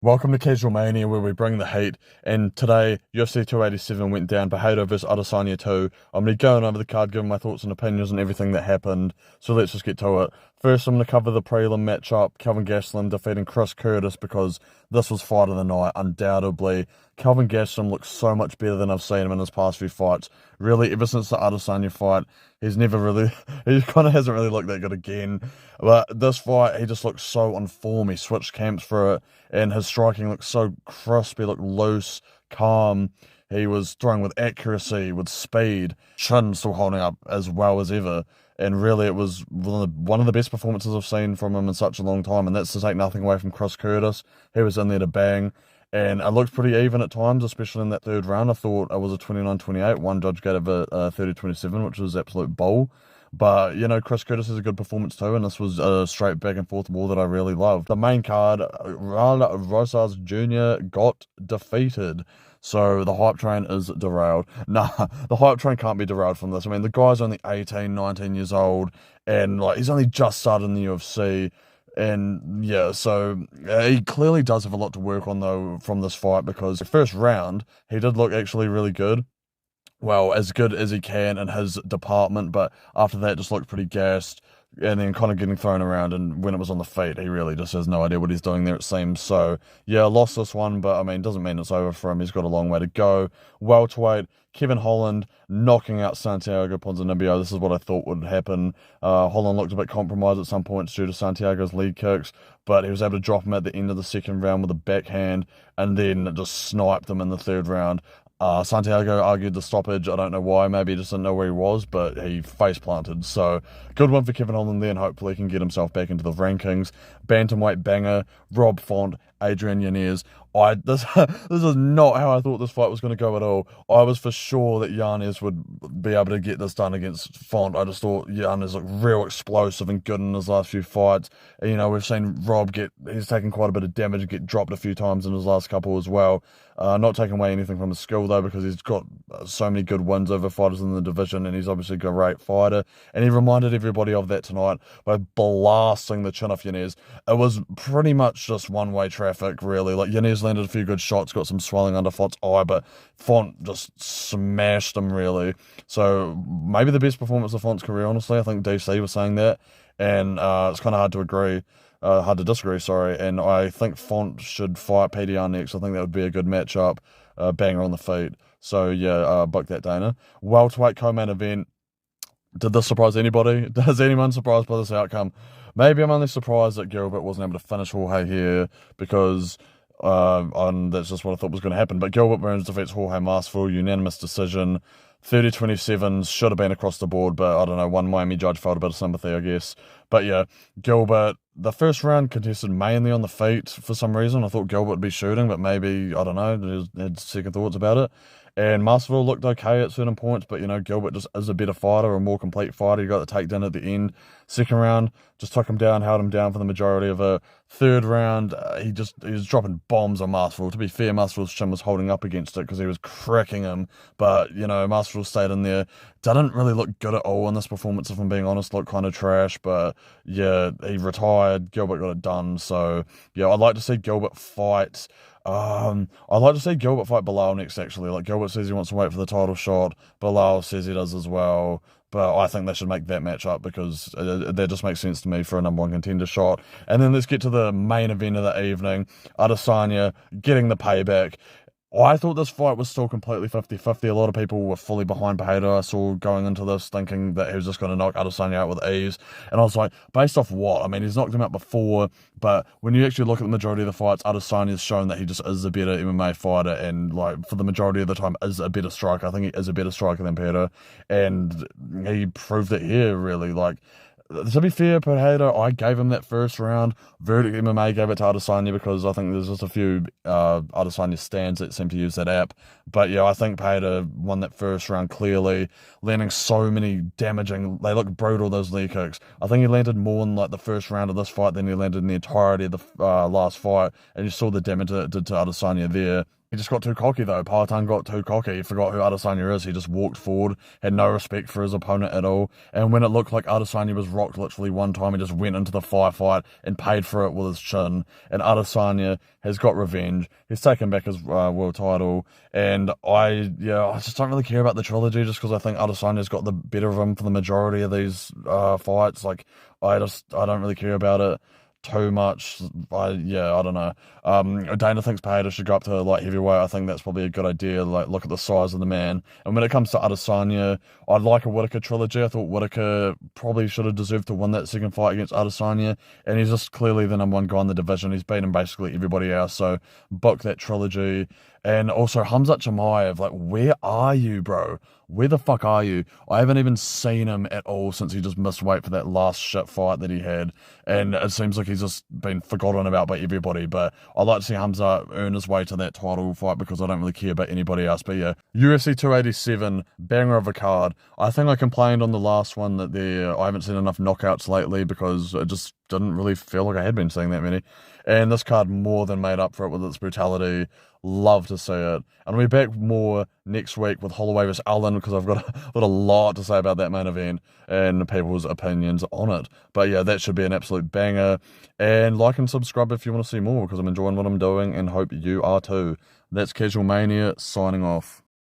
Welcome to Casual Mania, where we bring the heat. And today, UFC 287 went down. Pereira vs Adesanya 2. I'm going to be going over the card, giving my thoughts and opinions on everything that happened. So let's just get to it. First, I'm going to cover the prelim matchup. Kelvin Gastelum defeating Chris Curtis, because this was fight of the night, undoubtedly. Kelvin Gastelum looks so much better than I've seen him in his past few fights. Really, ever since the Adesanya fight, he's never really, he kind of hasn't really looked that good again. But this fight, he just looks so on form. He switched camps for it, and his striking looked so crisp. He looked loose, calm. He was throwing with accuracy, with speed, chin still holding up as well as ever. And really, it was one of the best performances I've seen from him in such a long time. And that's to take nothing away from Chris Curtis. He was in there to bang. And it looked pretty even at times, especially in that third round. I thought it was a 29-28. One judge gave it a 30-27, which was absolute bull. But, Chris Curtis has a good performance too, and this was a straight back and forth war that I really loved. The main card, Rosas Jr. got defeated. So the hype train is derailed. Nah, the hype train can't be derailed from this. I mean, the guy's only 18, 19 years old, and he's only just started in the UFC. And yeah, so he clearly does have a lot to work on though from this fight, because the first round he did look actually really good. Well, as good as he can in his department, but after that just looked pretty gassed, and then kind of getting thrown around, and when it was on the feet, he really just has no idea what he's doing there, it seems. So yeah, lost this one, but I mean, doesn't mean it's over for him. He's got a long way to go. Welterweight, Kevin Holland knocking out Santiago Ponzinibbio. This is what I thought would happen. Holland looked a bit compromised at some points due to Santiago's lead kicks, but he was able to drop him at the end of the second round with a backhand, and then just sniped him in the third round. Santiago argued the stoppage. I don't know why. Maybe he just didn't know where he was, but he face planted. So good one for Kevin Holland there, and hopefully he can get himself back into the rankings. Bantamweight banger, Rob Font, Adesanya''s. This this is not how I thought this fight was going to go at all. I was for sure that Yanez would be able to get this done against Font. I just thought Yanez looked real explosive and good in his last few fights. And, we've seen Rob he's taken quite a bit of damage, get dropped a few times in his last couple as well. Not taking away anything from his skill though, because he's got so many good wins over fighters in the division, and he's obviously a great fighter. And he reminded everybody of that tonight by blasting the chin off Yanez. It was pretty much just one-way traffic, really. Yanez landed a few good shots, got some swelling under Font's eye, but Font just smashed him, really. So maybe the best performance of Font's career, honestly. I think DC was saying that, and it's kind of hard to disagree, sorry. And I think Font should fight PDR next. I think that would be a good matchup. Banger on the feet. So yeah, book that, Dana. Welterweight co-main event. Did this surprise anybody? Does anyone surprised by this outcome? Maybe I'm only surprised that Gilbert wasn't able to finish Jorge here, because that's just what I thought was going to happen. But Gilbert Burns defeats Jorge Masvidal, unanimous decision. 30-27 should have been across the board, but I don't know, one Miami judge felt a bit of sympathy, I guess. But yeah, Gilbert, the first round contested mainly on the feet for some reason. I thought Gilbert would be shooting, but maybe, I don't know, had second thoughts about it. And Masvidal looked okay at certain points, but Gilbert just is a better fighter, a more complete fighter. He got the takedown at the end. Second round, just took him down, held him down for the majority of it. Third round, he was dropping bombs on Masvidal. To be fair, Masvidal's chin was holding up against it because he was cracking him. But, Masvidal stayed in there. Didn't really look good at all in this performance, if I'm being honest. Looked kind of trash, but yeah, he retired. Gilbert got it done. So, yeah, I'd like to see Gilbert fight. I'd like to see Gilbert fight Bilal next, actually. Gilbert says he wants to wait for the title shot. Bilal says he does as well. But I think they should make that match up, because that just makes sense to me for a number one contender shot. And then let's get to the main event of the evening. Adesanya getting the payback. I thought this fight was still completely 50-50. A lot of people were fully behind Pereira. I saw going into this thinking that he was just going to knock Adesanya out with ease. And I was like, based off what? I mean, he's knocked him out before, but when you actually look at the majority of the fights, Adesanya's shown that he just is a better MMA fighter, and for the majority of the time is a better striker. I think he is a better striker than Pereira, and he proved it here, really. To be fair, Pereira, I gave him that first round. Verdict MMA gave it to Adesanya, because I think there's just a few Adesanya stands that seem to use that app. But yeah, I think Pereira won that first round clearly, landing so many damaging, they look brutal, those leg kicks. I think he landed more in the first round of this fight than he landed in the entirety of the last fight, and you saw the damage that it did to Adesanya there. He just got too cocky though. Palatine got too cocky. He forgot who Adesanya is. He just walked forward, had no respect for his opponent at all. And when it looked like Adesanya was rocked literally one time, he just went into the firefight and paid for it with his chin. And Adesanya has got revenge. He's taken back his world title. And I just don't really care about the trilogy just because I think Adesanya's got the better of him for the majority of these fights. Like, I don't really care about it too much. I don't know. Dana thinks Pereira should go up to light heavyweight. I think that's probably a good idea. Like, look at the size of the man. And when it comes to Adesanya, I'd like a Whittaker trilogy. I thought Whittaker probably should have deserved to win that second fight against Adesanya, and he's just clearly the number one guy in the division. He's beaten basically everybody else, so book that trilogy. And also Khamzat Chimaev, like, where are you, bro? Where the fuck are you? I haven't even seen him at all since he just missed weight for that last shit fight that he had. And it seems like he's just been forgotten about by everybody. But I'd like to see Khamzat earn his way to that title fight because I don't really care about anybody else. But yeah, UFC 287, banger of a card. I think I complained on the last one that I haven't seen enough knockouts lately because it just didn't really feel like I had been seeing that many. And this card more than made up for it with its brutality. Love to see it. And I'll be back more next week with Holloway vs. Allen because I've got a lot to say about that main event and people's opinions on it. But yeah, that should be an absolute banger. And like and subscribe if you want to see more because I'm enjoying what I'm doing and hope you are too. That's Casual Mania signing off.